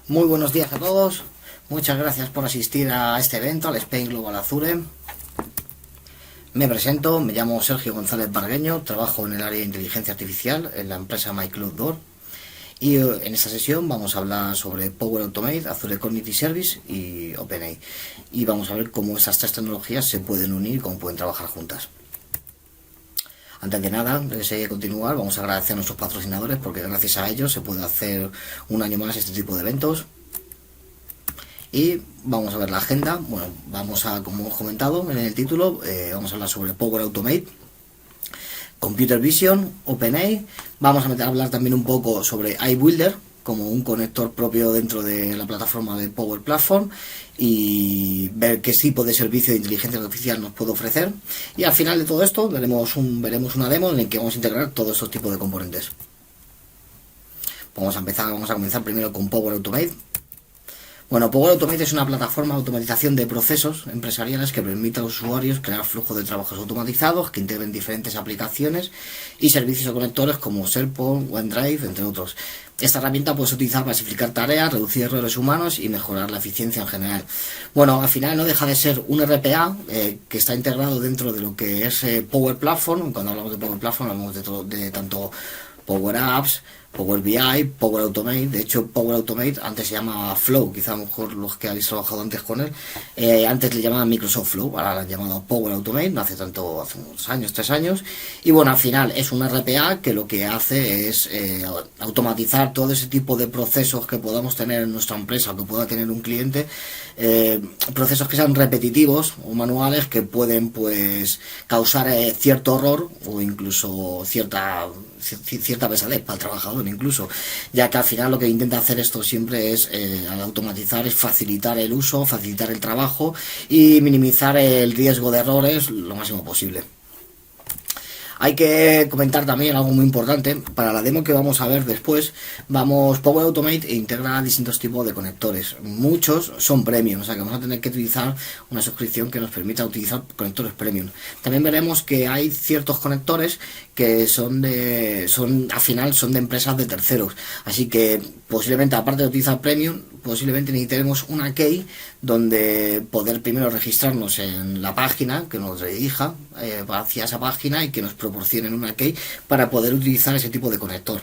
Muy buenos días a todos, muchas gracias por asistir a este evento, al Spain Global Azure. Me presento, me llamo Sergio González Bargueño, trabajo en el área de inteligencia artificial en la empresa MyCloudDoor y en esta sesión vamos a hablar sobre Power Automate, Azure Cognitive Service y OpenAI, y vamos a ver cómo estas tres tecnologías se pueden unir y cómo pueden trabajar juntas. Antes de nada, antes de continuar, vamos a agradecer a nuestros patrocinadores porque gracias a ellos se puede hacer un año más este tipo de eventos. Y vamos a ver la agenda. Bueno, vamos a, como hemos comentado en el título, vamos a hablar sobre Power Automate, Computer Vision, OpenAI. Vamos a hablar también un poco sobre iBuilder como un conector propio dentro de la plataforma de Power Platform y ver qué tipo de servicio de inteligencia artificial nos puede ofrecer. Y al final de todo esto veremos una demo en la que vamos a integrar todos esos tipos de componentes. Vamos a comenzar primero con Power Automate. Bueno, Power Automate es una plataforma de automatización de procesos empresariales que permite a los usuarios crear flujos de trabajos automatizados que integren diferentes aplicaciones y servicios o conectores como SharePoint, OneDrive, entre otros. Esta herramienta puede ser utilizada para simplificar tareas, reducir errores humanos y mejorar la eficiencia en general. Bueno, al final no deja de ser un RPA que está integrado dentro de lo que es Power Platform. Cuando hablamos de Power Platform hablamos de tanto Power Apps, Power BI, Power Automate. De hecho, Power Automate antes se llamaba Flow, quizá a lo mejor los que habéis trabajado antes con él, antes le llamaban Microsoft Flow, ahora lo han llamado Power Automate, no hace tanto, hace unos años, 3 años, y bueno, al final es un RPA que lo que hace es automatizar todo ese tipo de procesos que podamos tener en nuestra empresa, que pueda tener un cliente, procesos que sean repetitivos o manuales que pueden pues causar cierto error o incluso cierta pesadez para el trabajador incluso, ya que al final lo que intenta hacer esto siempre es al automatizar es facilitar el uso, facilitar el trabajo y minimizar el riesgo de errores lo máximo posible. Hay que comentar también algo muy importante. Para la demo que vamos a ver después, Power Automate integra distintos tipos de conectores. Muchos son premium, o sea que vamos a tener que utilizar una suscripción que nos permita utilizar conectores premium. También veremos que hay ciertos conectores que al final son de empresas de terceros. Así que posiblemente, aparte de utilizar premium, posiblemente necesitemos una key donde poder primero registrarnos en la página que nos dirija hacia esa página y que nos proporcionen una key para poder utilizar ese tipo de conector.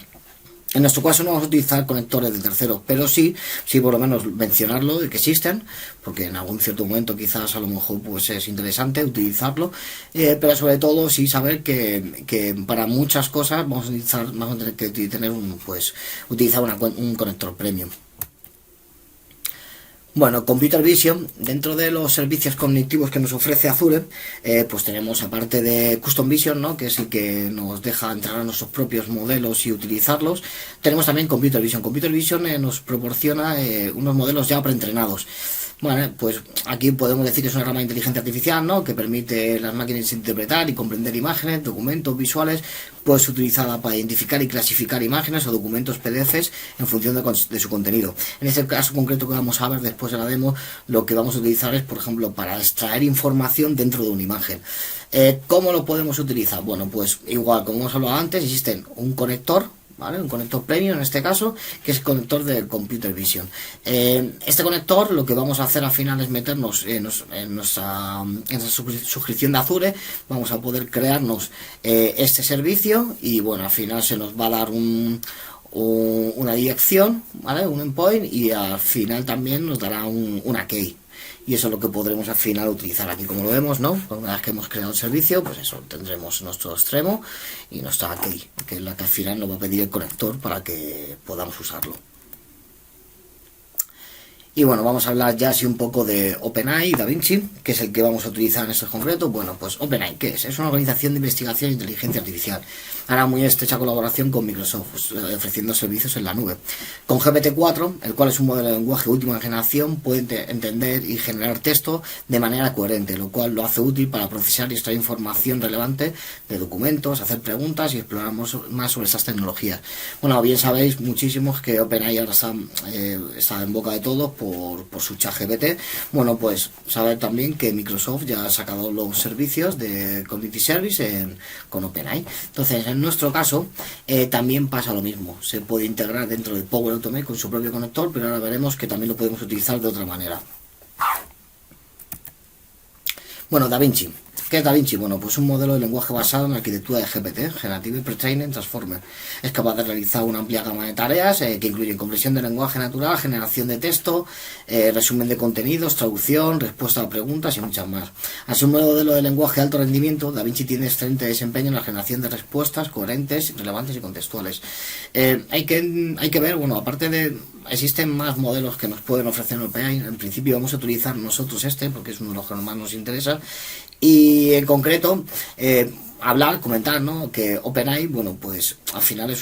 En nuestro caso no vamos a utilizar conectores de terceros, pero sí por lo menos mencionarlo de que existen, porque en algún cierto momento quizás a lo mejor pues es interesante utilizarlo, pero sobre todo sí saber que para muchas cosas vamos a tener que tener utilizar un conector premium. Bueno, Computer Vision, dentro de los servicios cognitivos que nos ofrece Azure, pues tenemos, aparte de Custom Vision, ¿no?, que es el que nos deja entrar a nuestros propios modelos y utilizarlos, tenemos también Computer Vision. Computer Vision nos proporciona unos modelos ya preentrenados. Bueno, pues aquí podemos decir que es una rama de inteligencia artificial, ¿no?, que permite a las máquinas interpretar y comprender imágenes, documentos visuales, pues utilizada para identificar y clasificar imágenes o documentos PDFs en función de su contenido. En este caso concreto que vamos a ver después de la demo, lo que vamos a utilizar es, por ejemplo, para extraer información dentro de una imagen. ¿Cómo lo podemos utilizar? Bueno, pues igual, como hemos hablado antes, existen un conector, ¿vale?, un conector premium en este caso, que es el conector de Computer Vision. Este conector lo que vamos a hacer al final es meternos en nuestra suscripción de Azure. Vamos a poder crearnos este servicio y bueno, al final se nos va a dar una dirección, ¿vale?, un endpoint, y al final también nos dará una key. Y eso es lo que podremos al final utilizar aquí, como lo vemos, ¿no? Una vez que hemos creado el servicio, pues eso, tendremos nuestro extremo y nuestra key, que es la que al final nos va a pedir el conector para que podamos usarlo. Y bueno, vamos a hablar ya así un poco de OpenAI y DaVinci, que es el que vamos a utilizar en estos concretos. Bueno, pues OpenAI, ¿qué es? Es una organización de investigación e inteligencia artificial. Hará muy estrecha colaboración con Microsoft, ofreciendo servicios en la nube. Con GPT-4, el cual es un modelo de lenguaje de última generación, puede entender y generar texto de manera coherente, lo cual lo hace útil para procesar y extraer información relevante de documentos, hacer preguntas y explorar más sobre estas tecnologías. Bueno, bien sabéis muchísimos que OpenAI ahora está en boca de todos por su ChatGPT. Bueno, pues saber también que Microsoft ya ha sacado los servicios de Community Service con OpenAI. Entonces, en nuestro caso, también pasa lo mismo. Se puede integrar dentro de Power Automate con su propio conector, pero ahora veremos que también lo podemos utilizar de otra manera. Bueno, DaVinci. ¿Qué es DaVinci? Bueno, pues un modelo de lenguaje basado en la arquitectura de GPT, Generative Pre-Training Transformer. Es capaz de realizar una amplia gama de tareas que incluyen comprensión de lenguaje natural, generación de texto, resumen de contenidos, traducción, respuesta a preguntas y muchas más. Al ser un modelo de lenguaje de alto rendimiento, DaVinci tiene excelente desempeño en la generación de respuestas coherentes, relevantes y contextuales. Hay que ver, bueno, aparte de... Existen más modelos que nos pueden ofrecer en OpenAI. En principio vamos a utilizar nosotros porque es uno de los que más nos interesa. Y en concreto, comentar, ¿no? Que OpenAI, bueno, pues al final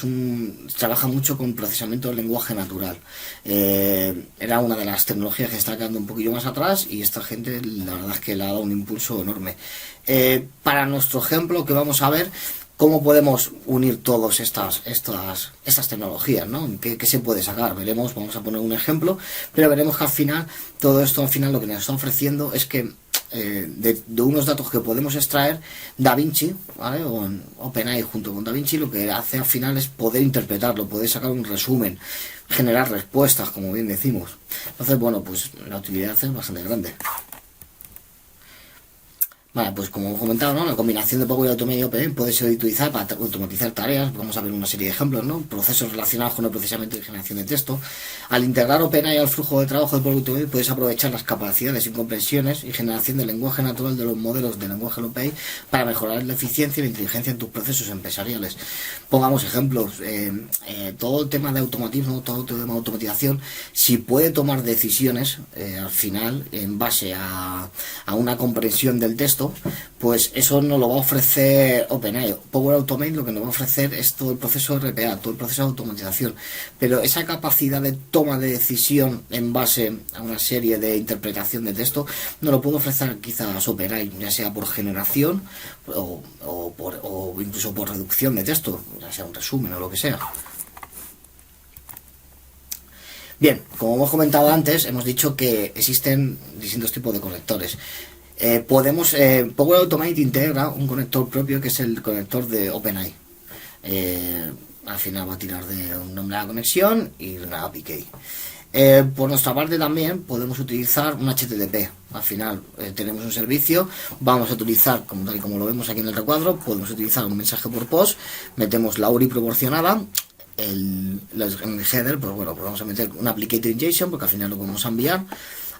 trabaja mucho con procesamiento del lenguaje natural. Era una de las tecnologías que está quedando un poquillo más atrás y esta gente, la verdad es que le ha dado un impulso enorme. Para nuestro ejemplo que vamos a ver, ¿cómo podemos unir todas estas tecnologías, ¿no? ¿Qué se puede sacar? Veremos, vamos a poner un ejemplo, pero veremos que al final, todo esto al final lo que nos está ofreciendo es que de unos datos que podemos extraer, DaVinci, ¿vale? O en OpenAI junto con DaVinci, lo que hace al final es poder interpretarlo, poder sacar un resumen, generar respuestas, como bien decimos. Entonces, bueno, pues la utilidad es bastante grande. Vale, pues como hemos comentado, ¿no? La combinación de Power Automate y OpenAI puede ser utilizada para automatizar tareas. Vamos a ver una serie de ejemplos, ¿no? Procesos relacionados con el procesamiento y generación de texto. Al integrar OpenAI al flujo de trabajo de Power Automate, puedes aprovechar las capacidades y comprensiones y generación del lenguaje natural de los modelos de lenguaje de OpenAI para mejorar la eficiencia y la inteligencia en tus procesos empresariales. Pongamos ejemplos. Todo el tema de automatismo, todo el tema de automatización, si puede tomar decisiones al final en base a una comprensión del texto, pues eso nos lo va a ofrecer OpenAI. Power Automate lo que nos va a ofrecer es todo el proceso de RPA, todo el proceso de automatización, pero esa capacidad de toma de decisión en base a una serie de interpretación de texto no lo puede ofrecer quizás OpenAI, ya sea por generación o incluso por reducción de texto, ya sea un resumen o lo que sea. Bien, como hemos comentado antes, hemos dicho que existen distintos tipos de conectores. Power Automate integra un conector propio que es el conector de OpenAI. Al final va a tirar de un nombre a la conexión y una API key. Por nuestra parte también podemos utilizar un HTTP. Al final tenemos un servicio, vamos a utilizar, tal y como lo vemos aquí en el recuadro, podemos utilizar un mensaje por post, metemos la URI proporcionada. En el header, pues bueno, pues vamos a meter un applicator in JSON porque al final lo vamos a enviar.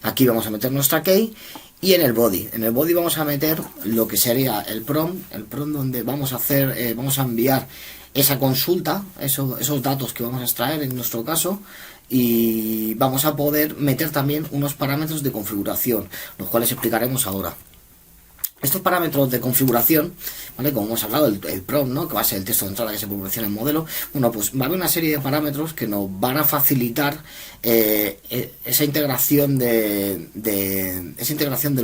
Aquí vamos a meter nuestra key. Y en el body vamos a meter lo que sería el prompt donde vamos a enviar esa consulta, esos datos que vamos a extraer en nuestro caso, y vamos a poder meter también unos parámetros de configuración, los cuales explicaremos ahora. Estos parámetros de configuración, ¿vale? Como hemos hablado, el prompt, ¿no? Que va a ser el texto de entrada que se proporciona en el modelo. Bueno, pues va a haber una serie de parámetros que nos van a facilitar esa integración del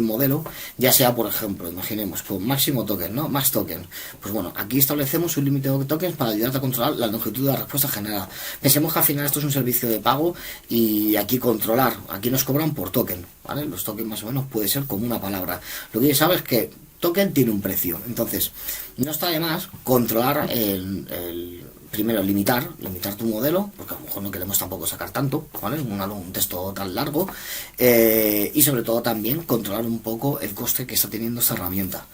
modelo, ya sea, por ejemplo, imaginemos, con máximo token, ¿no? Max token. Pues bueno, aquí establecemos un límite de tokens para ayudarte a controlar la longitud de la respuesta generada. Pensemos que al final esto es un servicio de pago y aquí nos cobran por token, ¿vale? Los tokens más o menos puede ser como una palabra. Lo que ya sabes es que token tiene un precio, entonces no está de más controlar primero limitar tu modelo, porque a lo mejor no queremos tampoco sacar tanto, ¿vale? Un texto tan largo, y sobre todo también controlar un poco el coste que está teniendo esta herramienta.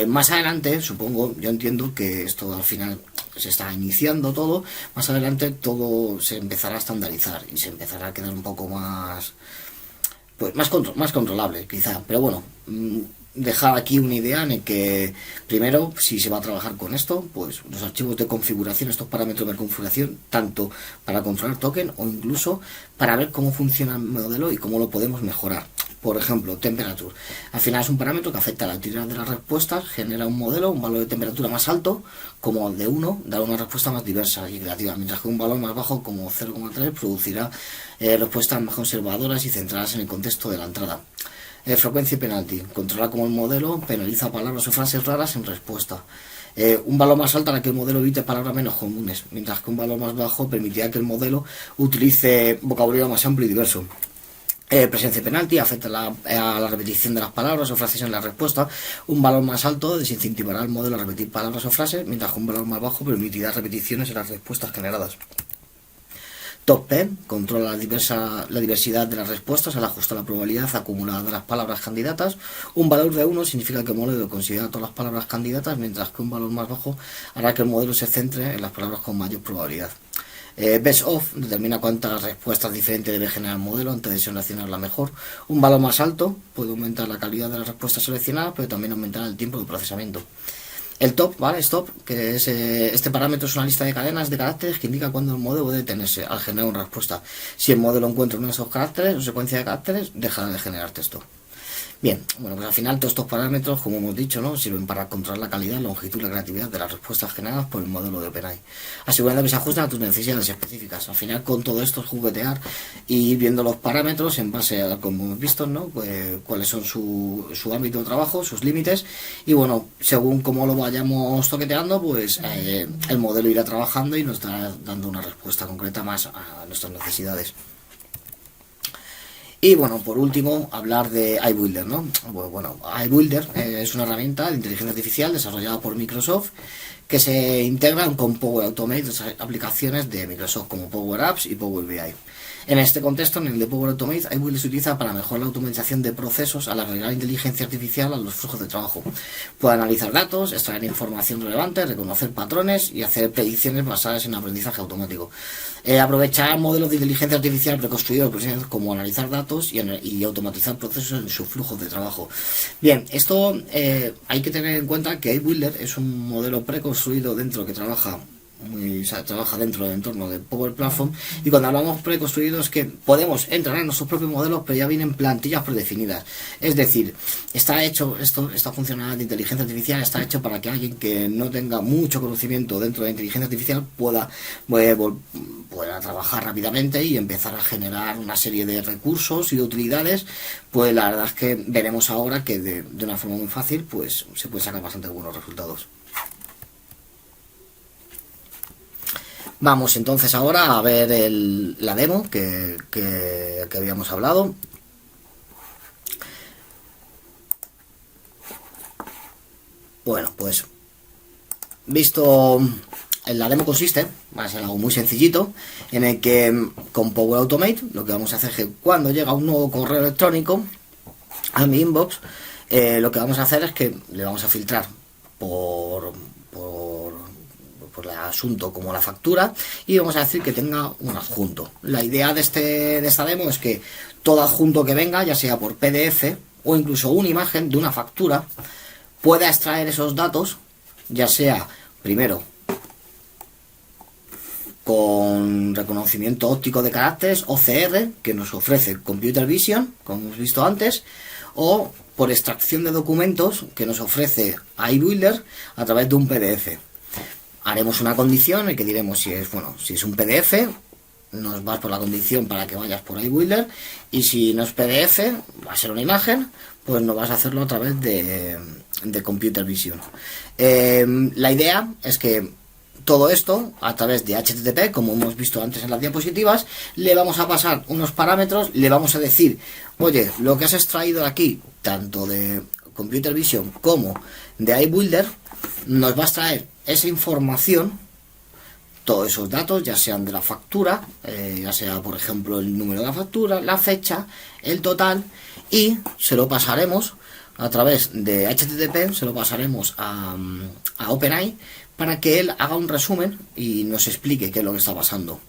Más adelante, yo entiendo que esto al final se está iniciando todo, más adelante todo se empezará a estandarizar y se empezará a quedar un poco más más controlable quizá, pero bueno, dejar aquí una idea en el que primero, si se va a trabajar con esto, pues los archivos de configuración, estos parámetros de configuración, tanto para controlar token o incluso para ver cómo funciona el modelo y cómo lo podemos mejorar. Por ejemplo, temperature. Al final es un parámetro que afecta a la utilidad de las respuestas, genera un modelo, un valor de temperatura más alto, como el de 1, dará una respuesta más diversa y creativa, mientras que un valor más bajo, como 0,3, producirá respuestas más conservadoras y centradas en el contexto de la entrada. Frecuencia y penalty. Controla cómo el modelo penaliza palabras o frases raras en respuesta. Un valor más alto hará que el modelo evite palabras menos comunes, mientras que un valor más bajo permitirá que el modelo utilice vocabulario más amplio y diverso. Presencia penalti afecta a la repetición de las palabras o frases en la respuesta. Un valor más alto desincentivará al modelo a repetir palabras o frases, mientras que un valor más bajo permitirá repeticiones en las respuestas generadas. TopP controla la diversidad de las respuestas al ajustar la probabilidad acumulada de las palabras candidatas. Un valor de 1 significa que el modelo considera todas las palabras candidatas, mientras que un valor más bajo hará que el modelo se centre en las palabras con mayor probabilidad. Best of determina cuántas respuestas diferentes debe generar el modelo antes de seleccionar la mejor. Un valor más alto puede aumentar la calidad de las respuestas seleccionadas, pero también aumentar el tiempo de procesamiento. El top, ¿vale? Stop, que es este parámetro, es una lista de cadenas de caracteres que indica cuándo el modelo debe detenerse al generar una respuesta. Si el modelo encuentra uno de esos caracteres o secuencia de caracteres, dejará de generar texto. Bien, bueno, pues al final todos estos parámetros, como hemos dicho, ¿no?, sirven para controlar la calidad, longitud y la creatividad de las respuestas generadas por el modelo de OpenAI, asegurando que se ajustan a tus necesidades específicas. Al final, con todo esto es juguetear y ir viendo los parámetros en base a, como hemos visto, ¿no?, pues, cuáles son su ámbito de trabajo, sus límites, y bueno, según cómo lo vayamos toqueteando, pues el modelo irá trabajando y nos estará dando una respuesta concreta más a nuestras necesidades. Y bueno, por último, hablar de iBuilder, ¿no? Bueno, iBuilder es una herramienta de inteligencia artificial desarrollada por Microsoft que se integra con Power Automate, las aplicaciones de Microsoft como Power Apps y Power BI. En este contexto, en el de Power Automate, iBuilder se utiliza para mejorar la automatización de procesos al agregar inteligencia artificial a los flujos de trabajo. Puede analizar datos, extraer información relevante, reconocer patrones y hacer predicciones basadas en aprendizaje automático. Aprovechar modelos de inteligencia artificial preconstruidos como analizar datos y automatizar procesos en sus flujos de trabajo. Bien, esto hay que tener en cuenta que iBuilder es un modelo preconstruido dentro que trabaja dentro del entorno de Power Platform, y cuando hablamos preconstruido es que podemos entrar en nuestros propios modelos, pero ya vienen plantillas predefinidas. Es decir, está hecho esta funcionalidad de inteligencia artificial está hecho para que alguien que no tenga mucho conocimiento dentro de la inteligencia artificial pueda trabajar rápidamente y empezar a generar una serie de recursos y de utilidades. Pues la verdad es que veremos ahora que de una forma muy fácil pues se puede sacar bastante buenos resultados. Vamos entonces ahora a ver la demo que habíamos hablado. Bueno, pues visto, la demo consiste, va a ser algo muy sencillito, en el que con Power Automate lo que vamos a hacer es que cuando llega un nuevo correo electrónico a mi inbox, lo que vamos a hacer es que le vamos a filtrar por el asunto como la factura, y vamos a decir que tenga un adjunto. La idea de esta demo es que todo adjunto que venga, ya sea por PDF o incluso una imagen de una factura, pueda extraer esos datos, ya sea primero con reconocimiento óptico de caracteres, OCR, que nos ofrece Computer Vision, como hemos visto antes, o por extracción de documentos, que nos ofrece iBuilder a través de un PDF. Haremos una condición en que diremos si es un PDF, nos vas por la condición para que vayas por iBuilder, y si no es PDF, va a ser una imagen, pues no vas a hacerlo a través de Computer Vision. La idea es que todo esto, a través de HTTP, como hemos visto antes en las diapositivas, le vamos a pasar unos parámetros, le vamos a decir, oye, lo que has extraído de aquí, tanto de Computer Vision como de iBuilder, nos va a extraer esa información, todos esos datos, ya sean de la factura, ya sea por ejemplo el número de la factura, la fecha, el total, y se lo pasaremos a través de HTTP, se lo pasaremos a OpenAI para que él haga un resumen y nos explique qué es lo que está pasando.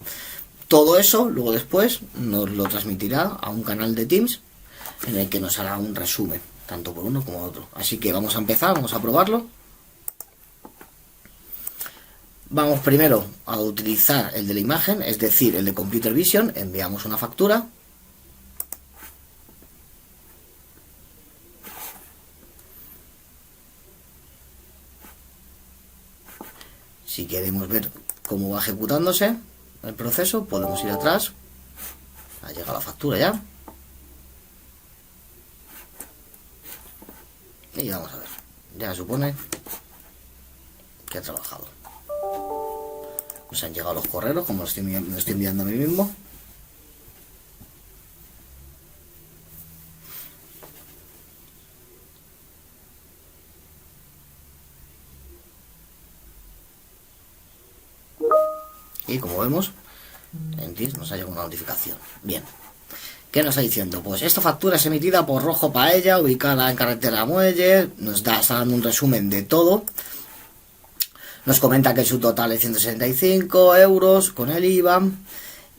Todo eso luego después nos lo transmitirá a un canal de Teams en el que nos hará un resumen, tanto por uno como otro. Así que vamos a empezar, vamos a probarlo. Vamos primero a utilizar el de la imagen, es decir, el de Computer Vision. Enviamos una factura. Si queremos ver cómo va ejecutándose el proceso, podemos ir atrás. Ha llegado la factura ya. Y vamos a ver. Ya supone que ha trabajado. Nos han llegado los correos, como lo estoy enviando a mí mismo. y como vemos en TIS nos ha llegado una notificación. Bien, ¿qué nos está diciendo? Pues esta factura es emitida por Rojo Paella, ubicada en carretera Muelle. Está dando un resumen de todo. Nos comenta que su total es 165 euros con el IVA.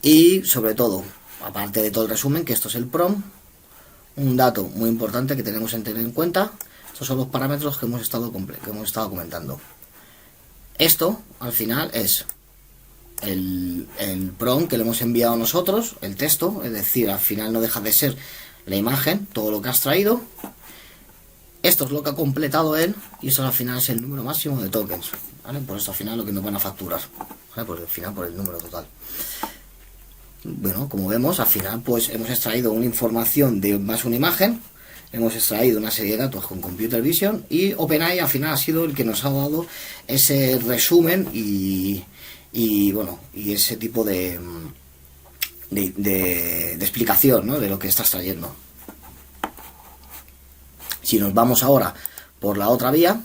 Y sobre todo, aparte de todo el resumen, que esto es el PROM, un dato muy importante que tenemos que tener en cuenta. Estos son los parámetros que hemos estado comentando. Esto al final es el PROM que le hemos enviado nosotros, el texto, es decir, al final no deja de ser la imagen, todo lo que has traído. Esto es lo que ha completado él y eso al final es el número máximo de tokens, ¿vale? Por esto al final lo que nos van a facturar, ¿vale? Por el final, por el número total. Bueno, como vemos, al final pues hemos extraído una información de más una imagen, hemos extraído una serie de datos con Computer Vision y OpenAI al final ha sido el que nos ha dado ese resumen y bueno, y ese tipo de explicación, ¿no? De lo que estás trayendo. Si nos vamos ahora por la otra vía,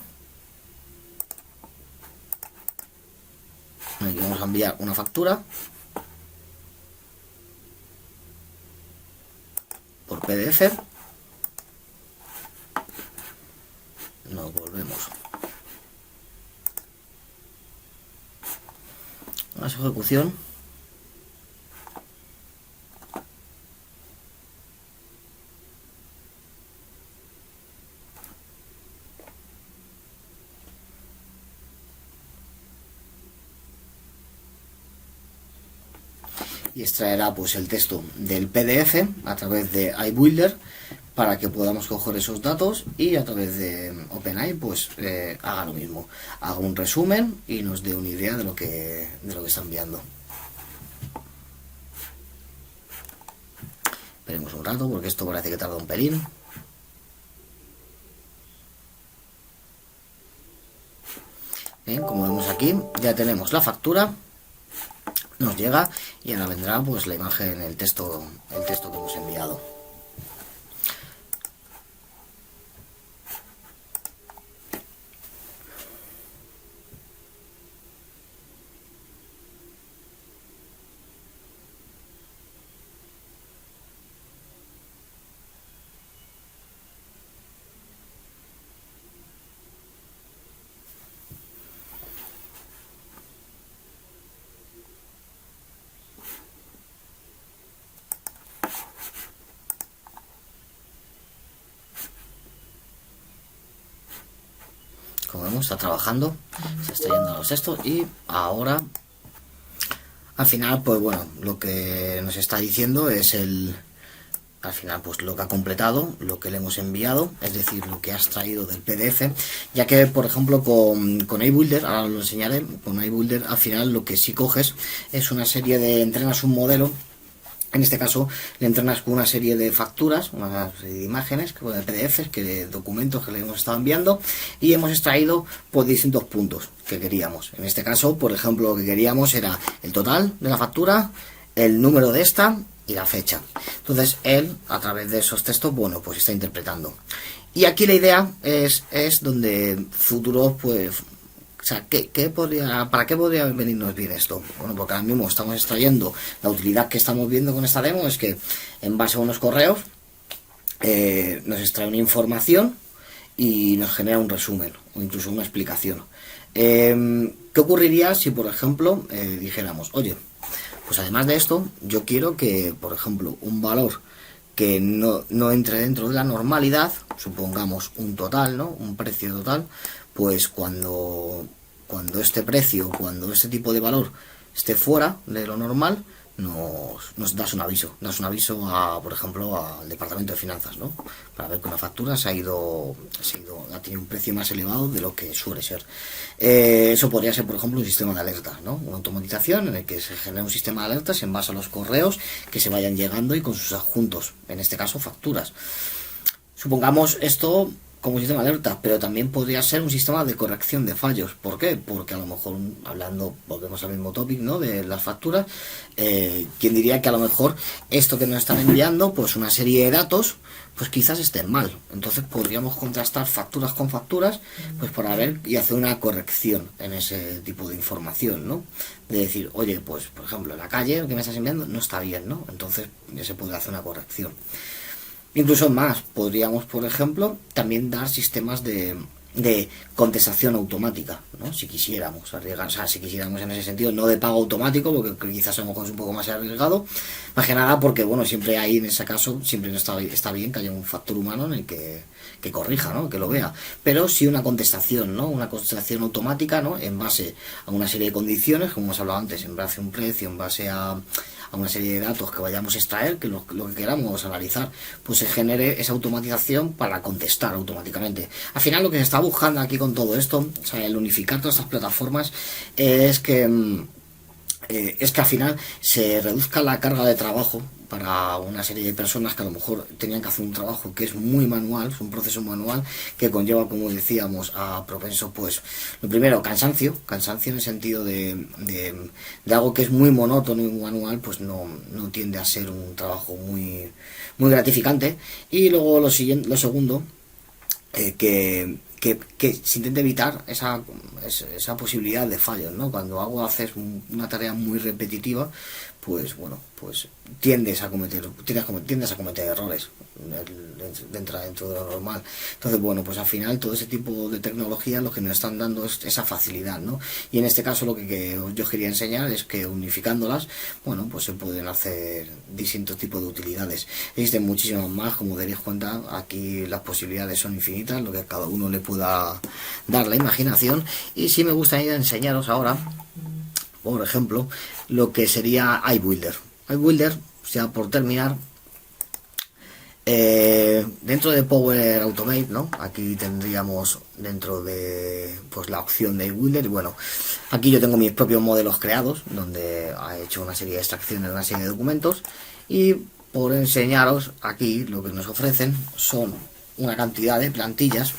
aquí vamos a enviar una factura por PDF, nos volvemos a su ejecución. Y extraerá pues el texto del PDF a través de iBuilder para que podamos coger esos datos y a través de OpenAI pues haga lo mismo, haga un resumen y nos dé una idea de lo que está enviando. Esperemos un rato porque esto parece que tarda un pelín. Bien, como vemos aquí ya tenemos la factura, nos llega y ahora vendrá pues la imagen, el texto que hemos enviado. Como vemos, está trabajando, se está yendo a los textos y ahora al final pues bueno, lo que nos está diciendo es al final pues lo que ha completado, lo que le hemos enviado, es decir, lo que has traído del PDF, ya que por ejemplo con iBuilder, ahora lo enseñaré, con iBuilder al final lo que sí coges es una serie de, entrenas un modelo. En este caso le entrenas con una serie de facturas, una serie de imágenes, de PDFs, de documentos que le hemos estado enviando y hemos extraído pues distintos puntos que queríamos. En este caso, por ejemplo, lo que queríamos era el total de la factura, el número de esta y la fecha. Entonces él, a través de esos textos, bueno, pues está interpretando. Y aquí la idea es donde futuros pues... O sea, ¿para qué podría venirnos bien esto? Bueno, porque ahora mismo estamos extrayendo, la utilidad que estamos viendo con esta demo es que en base a unos correos nos extrae una información y nos genera un resumen o incluso una explicación. ¿Qué ocurriría si, por ejemplo, dijéramos, oye, pues además de esto, yo quiero que, por ejemplo, un valor que no entre dentro de la normalidad, supongamos un total, ¿no? Un precio total, pues cuando este precio, cuando este tipo de valor esté fuera de lo normal, nos das un aviso. Das un aviso, por ejemplo, al departamento de finanzas, ¿no? Para ver que una factura ha tenido un precio más elevado de lo que suele ser. Eso podría ser, por ejemplo, un sistema de alerta, ¿no? Una automatización en el que se genera un sistema de alertas en base a los correos que se vayan llegando y con sus adjuntos, en este caso facturas. Supongamos esto como sistema de alerta, pero también podría ser un sistema de corrección de fallos. ¿Por qué? Porque a lo mejor, hablando, volvemos al mismo topic, ¿no?, de las facturas, ¿quién diría que a lo mejor esto que nos están enviando, pues una serie de datos, pues quizás estén mal? Entonces podríamos contrastar facturas con facturas, pues para ver y hacer una corrección en ese tipo de información, ¿no? De decir, oye, pues por ejemplo, la calle que me estás enviando no está bien, ¿no? Entonces ya se puede hacer una corrección. Incluso más, podríamos, por ejemplo, también dar sistemas de contestación automática, ¿no? Si quisiéramos arriesgar, o sea, si quisiéramos en ese sentido, no de pago automático, porque quizás a lo mejor es un poco más arriesgado, más que nada porque, bueno, siempre hay, en ese caso, siempre está bien que haya un factor humano en el que corrija, ¿no?, que lo vea, pero sí una contestación, ¿no?, una contestación automática, ¿no?, en base a una serie de condiciones, como hemos hablado antes, en base a un precio, en base a una serie de datos que vayamos a extraer, que lo que queramos analizar, pues se genere esa automatización para contestar automáticamente. Al final lo que se está buscando aquí con todo esto, o sea, el unificar todas estas plataformas, es que al final se reduzca la carga de trabajo para una serie de personas que a lo mejor tenían que hacer un trabajo que es muy manual, es un proceso manual que conlleva, como decíamos, a propenso, pues, lo primero, cansancio en el sentido de algo que es muy monótono y muy manual, pues no tiende a ser un trabajo muy gratificante. Y luego lo segundo, que se intente evitar esa posibilidad de fallos, ¿no? Cuando haces una tarea muy repetitiva, pues bueno, pues tiendes a cometer errores dentro de lo normal. Entonces, bueno, pues al final todo ese tipo de tecnologías lo que nos están dando es esa facilidad, ¿no? Y en este caso lo que yo quería enseñar es que unificándolas, bueno, pues se pueden hacer distintos tipos de utilidades. Existen muchísimas más, como daréis cuenta, aquí las posibilidades son infinitas, lo que cada uno le pueda dar la imaginación. Y sí me gustaría enseñaros ahora, por ejemplo, lo que sería iBuilder. iBuilder, ya por terminar, dentro de Power Automate, ¿no?, aquí tendríamos dentro de, pues, la opción de iBuilder. Y bueno, aquí yo tengo mis propios modelos creados, donde he hecho una serie de extracciones de una serie de documentos, y por enseñaros aquí lo que nos ofrecen son una cantidad de plantillas,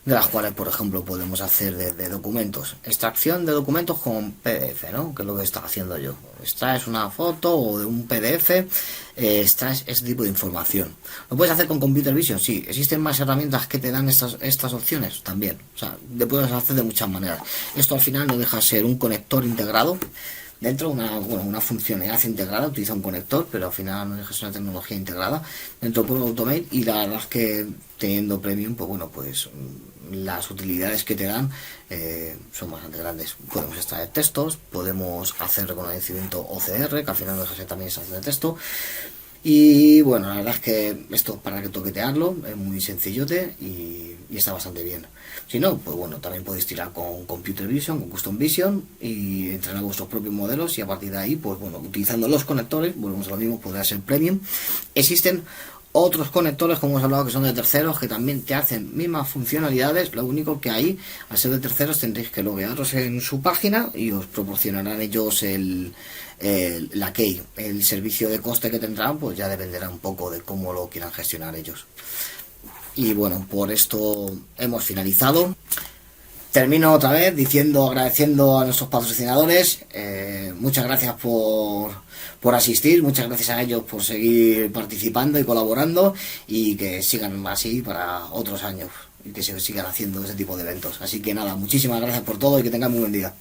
de las cuales, por ejemplo, podemos hacer de documentos, extracción de documentos con PDF, ¿no?, que es lo que está haciendo yo. Extraes una foto o de un PDF, extraes ese tipo de información. ¿Lo puedes hacer con Computer Vision? Sí. ¿Existen más herramientas que te dan estas opciones? También. O sea, te puedes hacer de muchas maneras. Esto al final no deja de ser un conector integrado dentro, una funcionalidad integrada, utiliza un conector, pero al final no deja de ser una tecnología integrada dentro de Power Automate. Y la verdad es que teniendo Premium, pues bueno, pues las utilidades que te dan son bastante grandes. Podemos extraer textos, podemos hacer reconocimiento OCR, que al final no deja de ser también extracción de texto. Y bueno, la verdad es que esto, para que toquetearlo, es muy sencillote y está bastante bien. Si no, pues bueno, también podéis tirar con Computer Vision, con Custom Vision, y entrenar vuestros propios modelos, y a partir de ahí, pues bueno, utilizando los conectores, volvemos a lo mismo, podrá ser Premium. Existen otros conectores, como hemos hablado, que son de terceros, que también te hacen mismas funcionalidades. Lo único que ahí, al ser de terceros, tendréis que loguearos en su página y os proporcionarán ellos la key. El servicio de coste que tendrán, pues ya dependerá un poco de cómo lo quieran gestionar ellos. Y bueno, por esto hemos finalizado. Termino otra vez agradeciendo a nuestros patrocinadores. Muchas gracias por asistir, muchas gracias a ellos por seguir participando y colaborando, y que sigan así para otros años y que se sigan haciendo ese tipo de eventos. Así que nada, muchísimas gracias por todo y que tengan muy buen día.